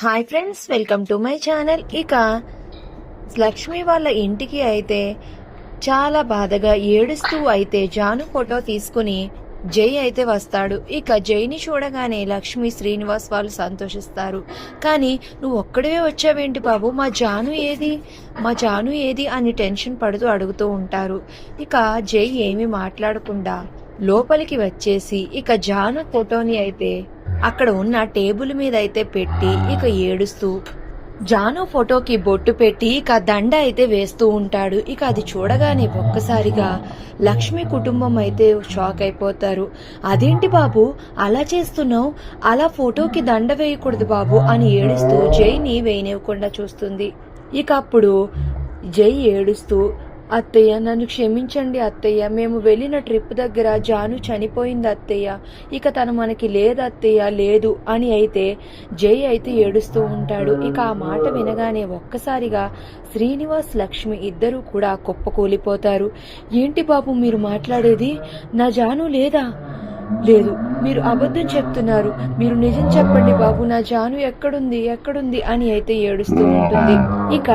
Hi friends, welcome to my channel. ఇక లక్ష్మి వాళ్ళ ఇంటికి అయితే చాలా బాధగా ఏడుస్తూ అయితే జాను ఫోటో తీసుకుని జై అయితే వస్తాడు. ఇక జైని చూడగానే లక్ష్మి, శ్రీనివాస్ వాళ్ళు సంతోషిస్తారు. కానీ నువ్వు ఒక్కడే వచ్చావేంటి బాబు, మా జాను ఏది అని టెన్షన్ పడుతూ అడుగుతూ ఉంటారు. ఇక జై ఏమీ మాట్లాడకుండా లోపలికి వచ్చేసి ఇక జాను ఫోటోని అయితే అక్కడ ఉన్న టేబుల్ మీద అయితే పెట్టి ఇక ఏడుస్తూ జాను ఫోటోకి బొట్టు పెట్టి ఇక దండ అయితే వేస్తూ ఉంటాడు. ఇక అది చూడగానే ఒక్కసారిగా లక్ష్మి కుటుంబం అయితే షాక్ అయిపోతారు. అదేంటి బాబు అలా చేస్తున్నావు, అలా ఫోటోకి దండ వేయకూడదు బాబు అని ఏడుస్తూ జైని వేయనివ్వకుండా చూస్తుంది. ఇక అప్పుడు జై ఏడుస్తూ, అత్తయ్య నన్ను క్షమించండి అత్తయ్య, మేము వెళ్ళిన ట్రిప్ దగ్గర జాను చనిపోయింది అత్తయ్య, ఇక తను మనకి లేదు అత్తయ్య, లేదు అని అయితే జై అయితే ఏడుస్తూ ఉంటాడు. ఇక ఆ మాట వినగానే ఒక్కసారిగా శ్రీనివాస్, లక్ష్మి ఇద్దరూ కూడా కుప్పకూలిపోతారు. ఏంటి బాబు మీరు మాట్లాడేది, నా జాను లేదా? లేదు, మీరు అబద్ధం చెప్తున్నారు, మీరు నిజం చెప్పండి బాబు, నా జాను ఎక్కడుంది అని అయితే ఏడుస్తూ ఉంటుంది. ఇక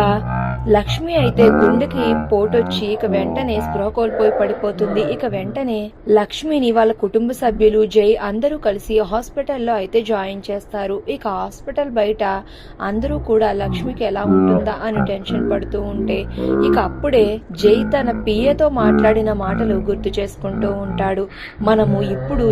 లక్ష్మి అయితే గుండెకి పోటొచ్చి ఇక వెంటనే స్పృహ కోల్పోయి పడిపోతుంది. ఇక వెంటనే లక్ష్మిని వాళ్ళ కుటుంబ సభ్యులు, జై అందరూ కలిసి హాస్పిటల్లో అయితే జాయిన్ చేస్తారు. ఇక హాస్పిటల్ బయట అందరూ కూడా లక్ష్మికి ఎలా ఉంటుందా అని టెన్షన్ పడుతూ ఉంటే ఇక అప్పుడే జై తన పిఏతో మాట్లాడిన మాటలు గుర్తు చేసుకుంటూ ఉంటాడు. మనము ఇప్పుడు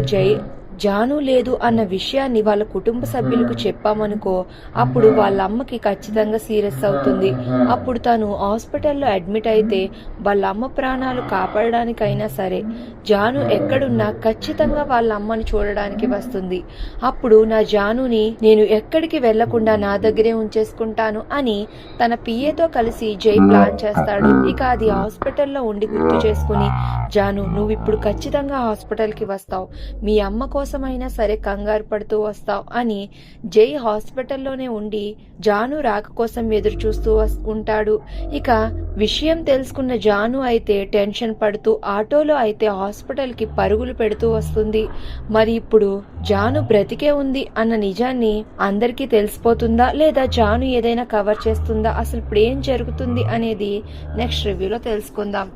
జాను లేదు అన్న విషయాన్ని వాళ్ళ కుటుంబ సభ్యులకు చెప్పామనుకో, అప్పుడు వాళ్ళ అమ్మకి ఖచ్చితంగా సీరియస్ అవుతుంది. అప్పుడు తను హాస్పిటల్లో అడ్మిట్ అయితే వాళ్ళ అమ్మ ప్రాణాలు కాపాడడానికైనా సరే జాను ఎక్కడున్నా ఖచ్చితంగా వాళ్ళ అమ్మని చూడడానికి వస్తుంది. అప్పుడు నా జానుని నేను ఎక్కడికి వెళ్లకుండా నా దగ్గరే ఉంచేసుకుంటాను అని తన పిఏతో కలిసి జై ప్లాన్ చేస్తాడు. ఇక అది హాస్పిటల్లో ఉండి గుర్తు చేసుకుని, జాను నువ్వు ఇప్పుడు ఖచ్చితంగా హాస్పిటల్కి వస్తావు, మీ అమ్మ కోసమైనా సరే కంగారు పడుతూ వస్తావు అని జై హాస్పిటల్లోనే ఉండి జాను రాక కోసం ఎదురు చూస్తూ ఉంటాడు. ఇక విషయం తెలుసుకున్న జాను అయితే టెన్షన్ పడుతూ ఆటోలో అయితే హాస్పిటల్ కి పరుగులు పెడుతూ వస్తుంది. మరి ఇప్పుడు జాను బ్రతికే ఉంది అన్న నిజాన్ని అందరికీ తెలిసిపోతుందా, లేదా జాను ఏదైనా కవర్ చేస్తుందా, అసలు ఇప్పుడు ఏం జరుగుతుంది అనేది నెక్స్ట్ రివ్యూలో తెలుసుకుందాం.